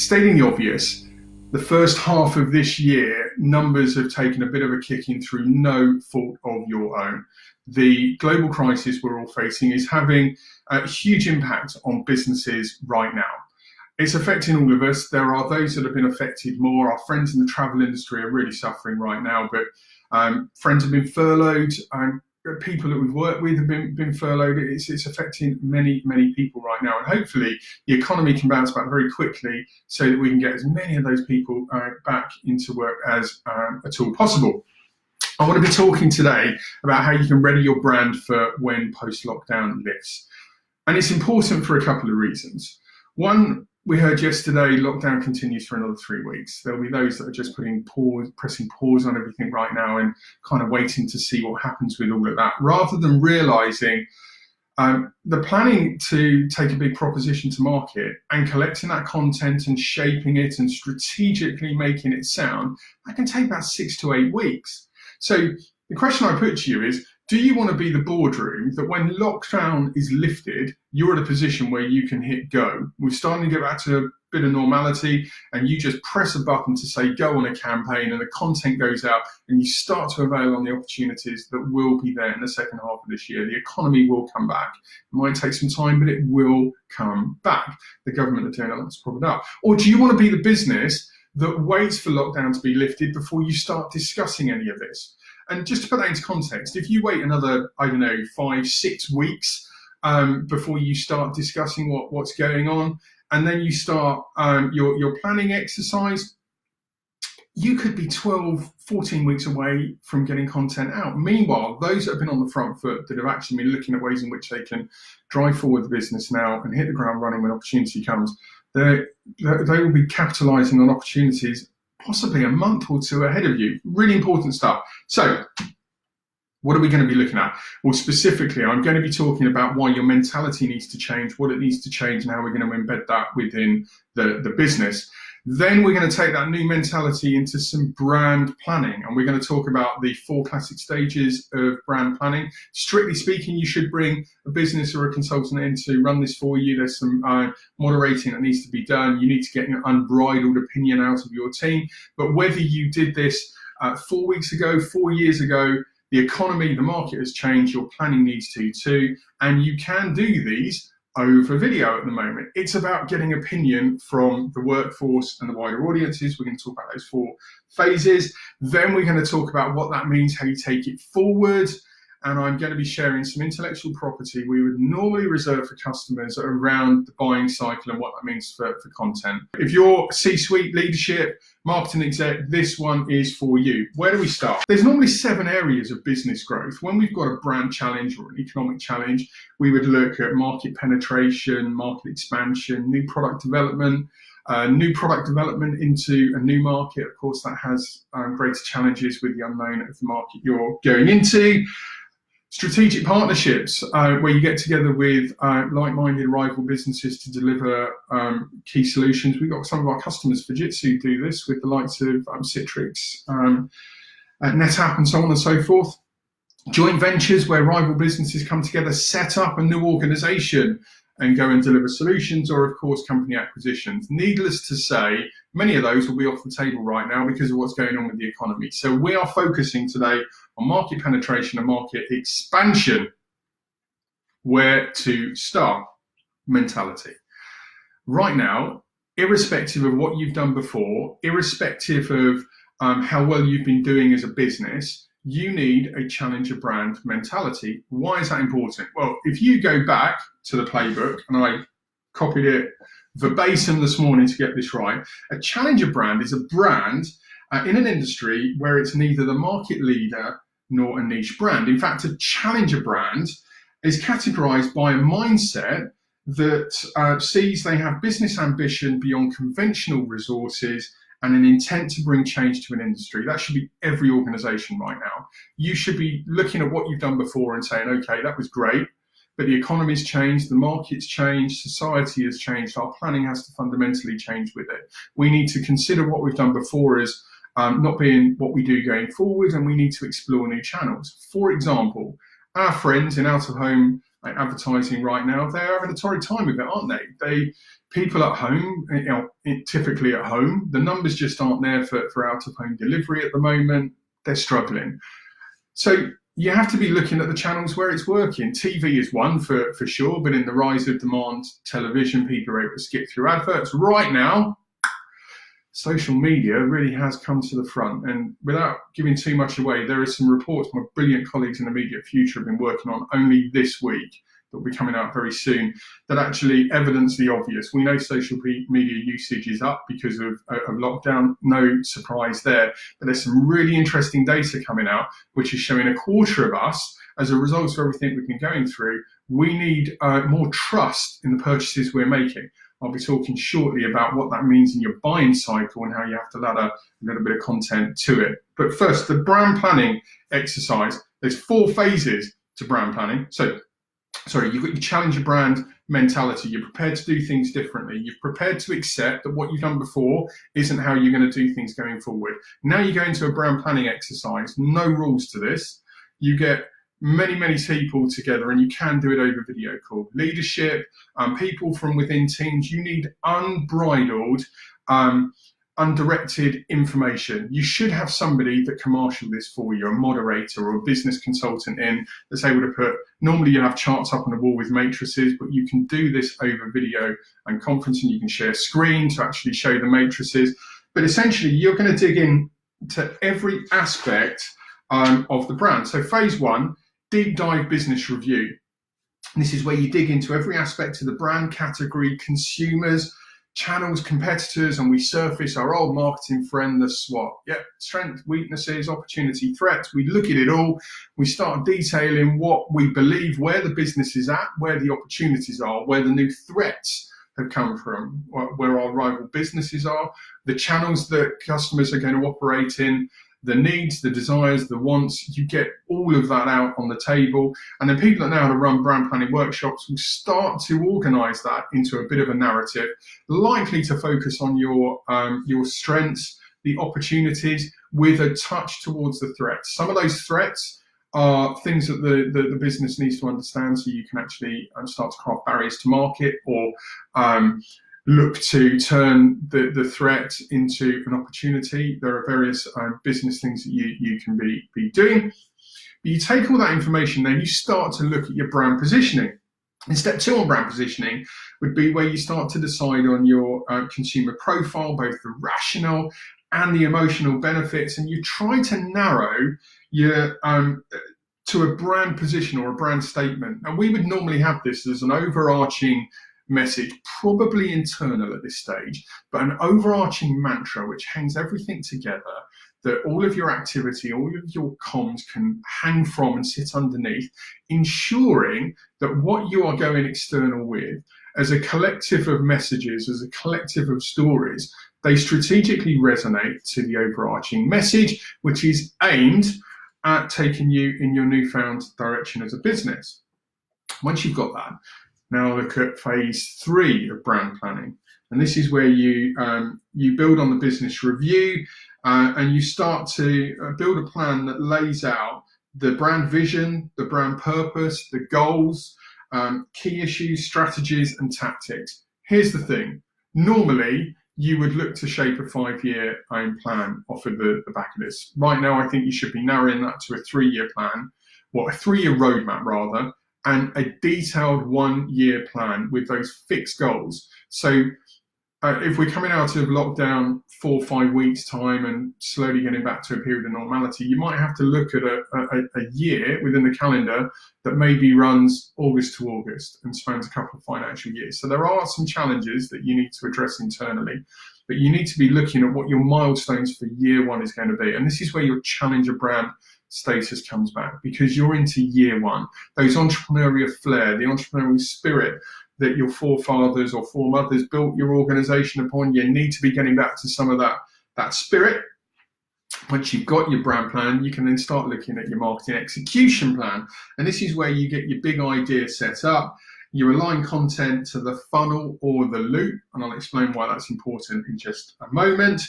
Stating the obvious, the first half of this year, numbers have taken a bit of a kicking through no fault of your own. The global crisis we're all facing is having a huge impact on businesses right now. It's affecting all of us. There are those that have been affected more. Our friends in the travel industry are really suffering right now, but friends have been furloughed. People that we've worked with have been furloughed. It's affecting many people right now, and hopefully the economy can bounce back very quickly so that we can get as many of those people back into work as at all possible. I want to be talking today about how you can ready your brand for when post-lockdown lifts, and it's important for a couple of reasons. One, we heard yesterday, lockdown continues for another 3 weeks. There'll be those that are just pressing pause on everything right now and kind of waiting to see what happens with all of that, rather than realizing the planning to take a big proposition to market and collecting that content and shaping it and strategically making it sound, that can take about 6 to 8 weeks. So the question I put to you is, do you want to be the boardroom that when lockdown is lifted, you're at a position where you can hit go? We're starting to get back to a bit of normality, and you just press a button to say go on a campaign, and the content goes out, and you start to avail on the opportunities that will be there in the second half of this year. The economy will come back. It might take some time, but it will come back. The government are doing a lot to prop it up. Or do you want to be the business that waits for lockdown to be lifted before you start discussing any of this? And just to put that into context, if you wait another, 5-6 weeks before you start discussing what's going on, and then you start your planning exercise, you could be 12-14 weeks away from getting content out. Meanwhile, those that have been on the front foot, that have actually been looking at ways in which they can drive forward the business now and hit the ground running when opportunity comes, they will be capitalizing on opportunities possibly a month or two ahead of you. Really important stuff. So what are we going to be looking at? Well, specifically, I'm going to be talking about why your mentality needs to change, what it needs to change, and how we're going to embed that within the business. Then we're going to take that new mentality into some brand planning, and we're going to talk about the 4 classic stages of brand planning. Strictly speaking, you should bring a business or a consultant in to run this for you. There's some moderating that needs to be done. You need to get an unbridled opinion out of your team. But whether you did this 4 weeks ago, 4 years ago, the economy, the market has changed, your planning needs to too, and you can do these over video at the moment. It's about getting opinion from the workforce and the wider audiences. We're going to talk about those 4 phases. Then we're going to talk about what that means, how you take it forward. And I'm going to be sharing some intellectual property we would normally reserve for customers around the buying cycle and what that means for content. If you're C-suite, leadership, marketing exec, this one is for you. Where do we start? There's normally 7 areas of business growth. When we've got a brand challenge or an economic challenge, we would look at market penetration, market expansion, new product development into a new market. Of course, that has greater challenges with the unknown of the market you're going into. Strategic partnerships, where you get together with like-minded rival businesses to deliver key solutions. We've got some of our customers, Fujitsu, do this with the likes of Citrix, NetApp, and so on and so forth. Joint ventures, where rival businesses come together, set up a new organization and go and deliver solutions, or of course company acquisitions. Needless to say, many of those will be off the table right now because of what's going on with the economy. So we are focusing today on market penetration and market expansion. Where to start? Mentality. Right now, irrespective of what you've done before, irrespective of how well you've been doing as a business, you need a challenger brand mentality. Why is that important? Well, if you go back to the playbook, and I copied it verbatim this morning to get this right, a challenger brand is a brand in an industry where it's neither the market leader nor a niche brand. In fact, a challenger brand is categorized by a mindset that sees they have business ambition beyond conventional resources and an intent to bring change to an industry. That should be every organization right now. You should be looking at what you've done before and saying, okay, that was great, but the economy's changed, the market's changed, society has changed, our planning has to fundamentally change with it. We need to consider what we've done before as not being what we do going forward, and we need to explore new channels. For example, our friends in out-of-home advertising right now, they're having a torrid time with it, aren't they? People at home, typically at home, the numbers just aren't there for out-of-home delivery at the moment. They're struggling. So you have to be looking at the channels where it's working. TV is one for sure, but in the rise of demand television, people are able to skip through adverts. Right now, social media really has come to the front, and without giving too much away, there are some reports my brilliant colleagues in Immediate Future have been working on only this week, that will be coming out very soon, that actually evidence the obvious. We know social media usage is up because of lockdown, no surprise there, but there's some really interesting data coming out which is showing a quarter of us, as a result of everything we've been going through, we need more trust in the purchases we're making. I'll be talking shortly about what that means in your buying cycle and how you have to add a little bit of content to it. But first, the brand planning exercise. There's 4 phases to brand planning. So, you've got your challenger brand mentality. You're prepared to do things differently. You're prepared to accept that what you've done before isn't how you're going to do things going forward. Now you go into a brand planning exercise. No rules to this. You get many people together, and you can do it over video call. Leadership, people from within teams, you need unbridled, undirected information. You should have somebody that can marshal this for you, a moderator or a business consultant that's able to put, normally you have charts up on the wall with matrices, but you can do this over video and conferencing. You can share screen to actually show the matrices. But essentially, you're going to dig in to every aspect of the brand. So phase 1, deep dive business review. This is where you dig into every aspect of the brand, category, consumers, channels, competitors, and we surface our old marketing friend, the SWOT. Yeah, strength, weaknesses, opportunity, threats. We look at it all. We start detailing what we believe, where the business is at, where the opportunities are, where the new threats have come from, where our rival businesses are, the channels that customers are going to operate in, the needs, the desires, the wants. You get all of that out on the table. And then people that know how to run brand planning workshops will start to organize that into a bit of a narrative, likely to focus on your strengths, the opportunities, with a touch towards the threats. Some of those threats are things that the business needs to understand, so you can actually start to craft barriers to market, or look to turn the threat into an opportunity. There are various business things that you can be doing. But you take all that information, then you start to look at your brand positioning. And step 2 on brand positioning would be where you start to decide on your consumer profile, both the rational and the emotional benefits, and you try to narrow your to a brand position or a brand statement. And we would normally have this as an overarching message, probably internal at this stage, but an overarching mantra which hangs everything together, that all of your activity, all of your comms can hang from and sit underneath, ensuring that what you are going external with, as a collective of messages, as a collective of stories, they strategically resonate to the overarching message, which is aimed at taking you in your newfound direction as a business. Once you've got that, now look at phase 3 of brand planning. And this is where you build on the business review, and you start to build a plan that lays out the brand vision, the brand purpose, the goals, key issues, strategies, and tactics. Here's the thing. Normally, you would look to shape a 5-year plan off of the back of this. Right now, I think you should be narrowing that to a 3-year plan, a 3-year roadmap rather, and a detailed 1-year plan with those fixed goals. So if we're coming out of lockdown 4 or 5 weeks time and slowly getting back to a period of normality, you might have to look at a year within the calendar that maybe runs August to August and spans a couple of financial years. So there are some challenges that you need to address internally, but you need to be looking at what your milestones for year 1 is going to be. And this is where your challenger brand status comes back, because you're into year 1. Those entrepreneurial flair, the entrepreneurial spirit that your forefathers or foremothers built your organization upon, you need to be getting back to some of that spirit. Once you've got your brand plan, you can then start looking at your marketing execution plan. And this is where you get your big idea set up. You align content to the funnel or the loop, and I'll explain why that's important in just a moment.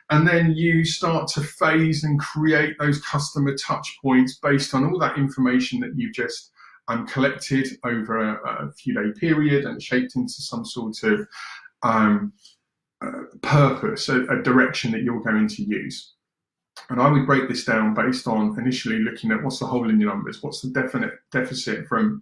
And then you start to phase and create those customer touch points based on all that information that you've just collected over a few day period and shaped into some sort of purpose, a direction that you're going to use. And I would break this down based on initially looking at what's the hole in your numbers, what's the definite deficit from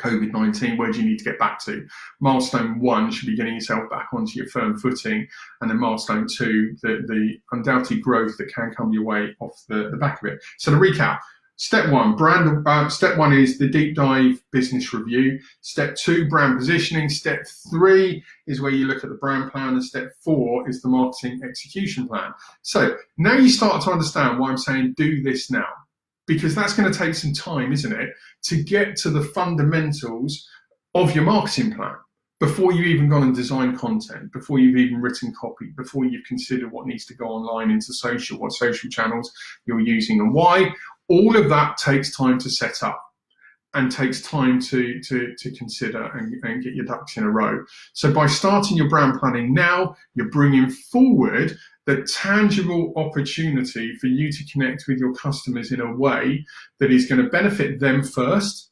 COVID-19, where do you need to get back to? Milestone 1 should be getting yourself back onto your firm footing, and then milestone 2, the undoubted growth that can come your way off the back of it. So to recap, step 1, step 1 is the deep dive business review. Step 2, brand positioning. Step 3 is where you look at the brand plan, and step 4 is the marketing execution plan. So now you start to understand why I'm saying do this now, because that's going to take some time, isn't it, to get to the fundamentals of your marketing plan before you've even gone and designed content, before you've even written copy, before you've considered what needs to go online into social, what social channels you're using and why. All of that takes time to set up and takes time to consider and get your ducks in a row. So by starting your brand planning now, you're bringing forward the tangible opportunity for you to connect with your customers in a way that is going to benefit them first,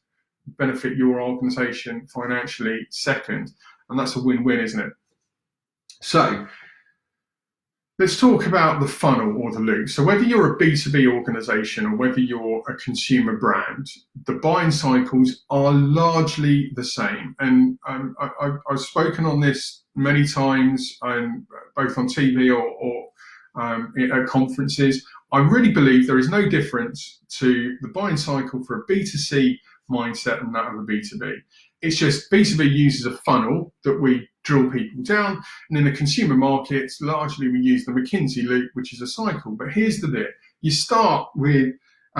benefit your organization financially second, and that's a win-win, isn't it? So let's talk about the funnel or the loop. So whether you're a B2B organization or whether you're a consumer brand, the buying cycles are largely the same. And I've spoken on this many times, both on TV or at conferences. I really believe there is no difference to the buying cycle for a B2C mindset and that of a B2B. It's just B2B uses a funnel that we drill people down, and in the consumer markets, largely we use the McKinsey loop, which is a cycle. But here's the bit. You start with,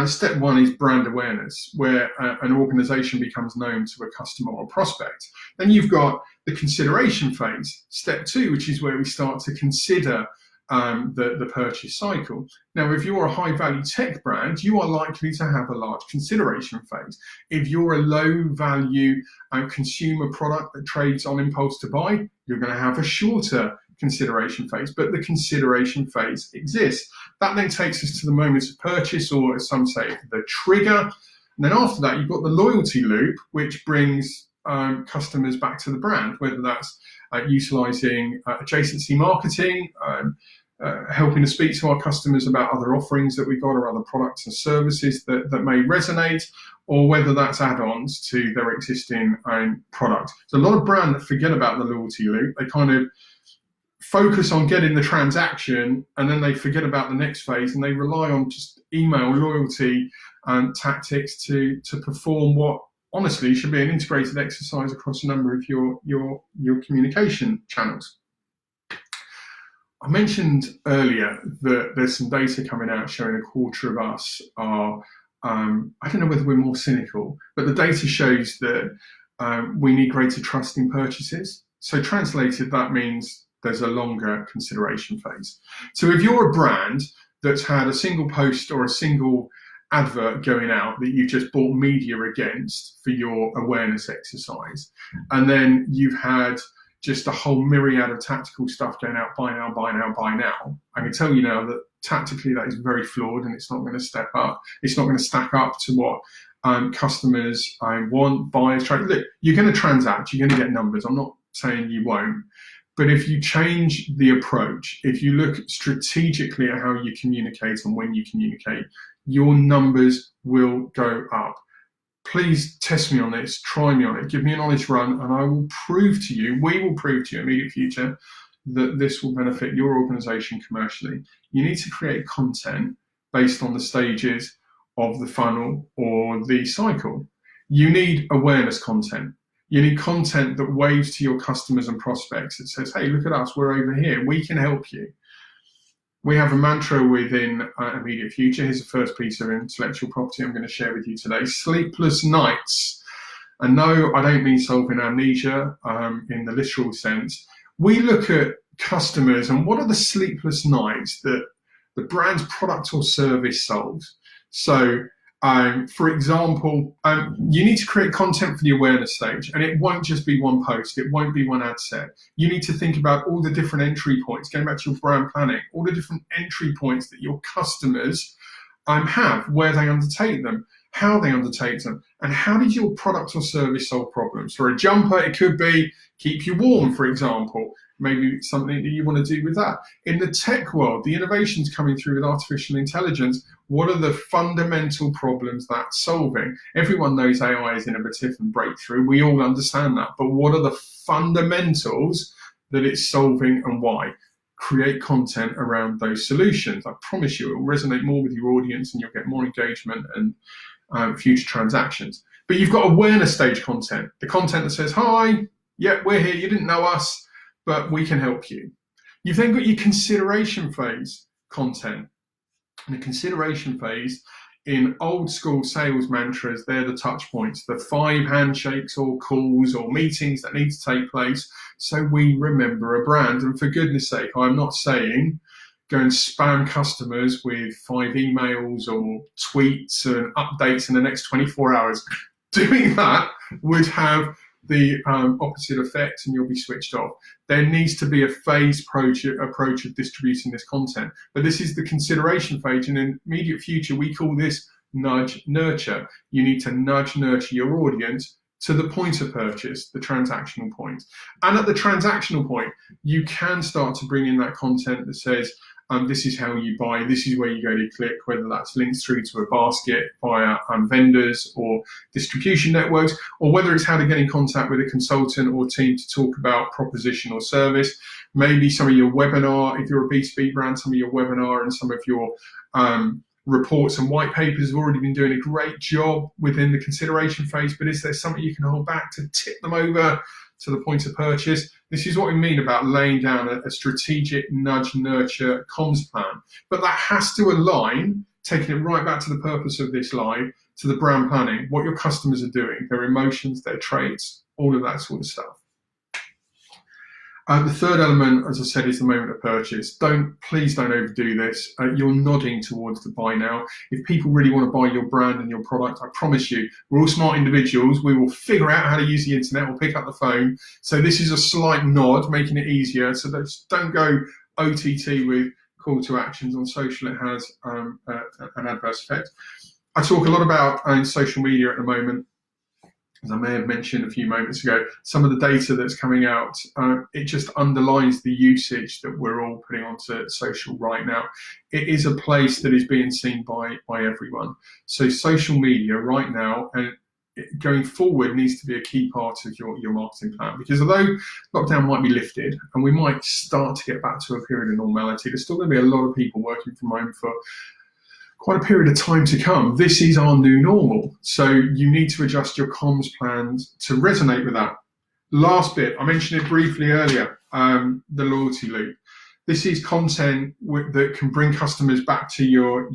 step 1 is brand awareness, where an organization becomes known to a customer or prospect. Then you've got the consideration phase, step 2, which is where we start to consider the purchase cycle. Now, if you're a high-value tech brand, you are likely to have a large consideration phase. If you're a low-value consumer product that trades on impulse to buy, you're going to have a shorter consideration phase, but the consideration phase exists. That then takes us to the moment of purchase, or as some say, the trigger. And then after that, you've got the loyalty loop, which brings customers back to the brand, whether that's utilizing adjacency marketing, helping to speak to our customers about other offerings that we've got or other products and services that may resonate, or whether that's add-ons to their existing product. There's a lot of brands that forget about the loyalty loop. They kind of focus on getting the transaction and then they forget about the next phase, and they rely on just email loyalty tactics to perform what honestly should be an integrated exercise across a number of your communication channels. I mentioned earlier that there's some data coming out showing a quarter of us are, I don't know whether we're more cynical, but the data shows that we need greater trust in purchases. So translated, that means there's a longer consideration phase. So if you're a brand that's had a single post or a single advert going out that you just bought media against for your awareness exercise, and then you've had just a whole myriad of tactical stuff going out, buy now, buy now, buy now, I can tell you now that tactically that is very flawed, and it's not going to step up. It's not going to stack up to what customers want, buyers try. Look, you're going to transact, you're going to get numbers. I'm not saying you won't, but if you change the approach, if you look strategically at how you communicate and when you communicate, your numbers will go up. Please test me on this, try me on it, give me an honest run, and I will prove to you, we will prove to you in the immediate future that this will benefit your organization commercially. You need to create content based on the stages of the funnel or the cycle. You need awareness content. You need content that waves to your customers and prospects. It says, hey, look at us, we're over here, we can help you. We have a mantra within Immediate Future. Here's the first piece of intellectual property I'm going to share with you today. Sleepless nights. And no, I don't mean solving amnesia in the literal sense. We look at customers and what are the sleepless nights that the brand's product or service solves. So, for example, you need to create content for the awareness stage, and it won't just be one post, it won't be one ad set. You need to think about all the different entry points, going back to your brand planning, all the different entry points that your customers have, where they undertake them. how they undertake them, and how did your product or service solve problems. For a jumper, it could be keep you warm, for example. Maybe something that you want to do with that. In the tech world, the innovations coming through with artificial intelligence, what are the fundamental problems that's solving? Everyone knows AI is innovative and breakthrough. We all understand that. But what are the fundamentals that it's solving and why? Create content around those solutions. I promise you it will resonate more with your audience and you'll get more engagement and future transactions. But you've got awareness stage content, the content that says, hi, yeah, we're here, you didn't know us, but we can help you. You've then got your consideration phase content. And the consideration phase, in old school sales mantras, they're the touch points, the 5 handshakes or calls or meetings that need to take place so we remember a brand. And for goodness sake, I'm not saying go and spam customers with 5 emails or tweets and updates in the next 24 hours. Doing that would have the opposite effect and you'll be switched off. There needs to be a phased approach of distributing this content. But this is the consideration phase, and in the immediate future, we call this nudge nurture. You need to nudge nurture your audience to the point of purchase, the transactional point. And at the transactional point, you can start to bring in that content that says, this is how you buy, this is where you go to click, whether that's links through to a basket via vendors or distribution networks, or whether it's how to get in contact with a consultant or team to talk about proposition or service. Maybe some of your webinar, if you're a B2B brand, some of your webinar and some of your reports and white papers have already been doing a great job within the consideration phase, but is there something you can hold back to tip them over to the point of purchase? This is what we mean about laying down a strategic nudge nurture comms plan. But that has to align, taking it right back to the purpose of this live, to the brand planning, what your customers are doing, their emotions, their traits, all of that sort of stuff. The third element, as I said, is the moment of purchase. Please don't overdo this. You're nodding towards the buy now. If people really want to buy your brand and your product, I promise you, we're all smart individuals. We will figure out how to use the internet. We'll pick up the phone. So this is a slight nod, making it easier. So don't go OTT with call to actions on social. It has an adverse effect. I talk a lot about in social media at the moment. As I may have mentioned a few moments ago, some of the data that's coming out, it just underlines the usage that we're all putting onto social right now. It is a place that is being seen by everyone. So social media right now and going forward needs to be a key part of your marketing plan, because although lockdown might be lifted and we might start to get back to a period of normality, there's still going to be a lot of people working from home for quite a period of time to come. This is our new normal. So you need to adjust your comms plans to resonate with that. Last bit, I mentioned it briefly earlier, the loyalty loop. This is content that can bring customers back to your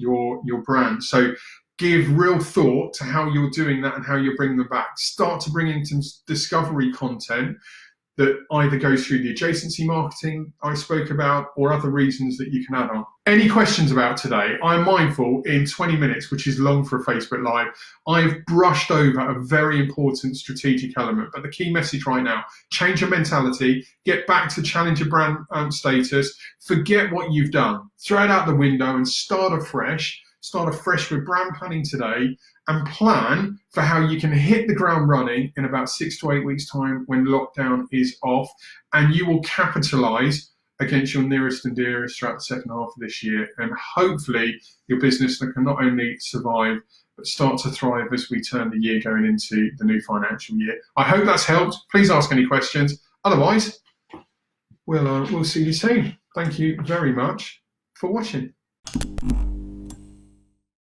brand. So give real thought to how you're doing that and how you're bringing them back. Start to bring in some discovery content that either goes through the adjacency marketing I spoke about or other reasons that you can add on. Any questions about today? I'm mindful in 20 minutes, which is long for a Facebook Live, I've brushed over a very important strategic element. But the key message right now, change your mentality, get back to challenger brand status, forget what you've done, throw it out the window and start afresh. Start afresh with brand planning today and plan for how you can hit the ground running in about 6 to 8 weeks' time when lockdown is off, and you will capitalize against your nearest and dearest throughout the second half of this year. And hopefully your business can not only survive, but start to thrive as we turn the year going into the new financial year. I hope that's helped. Please ask any questions. Otherwise, we'll see you soon. Thank you very much for watching.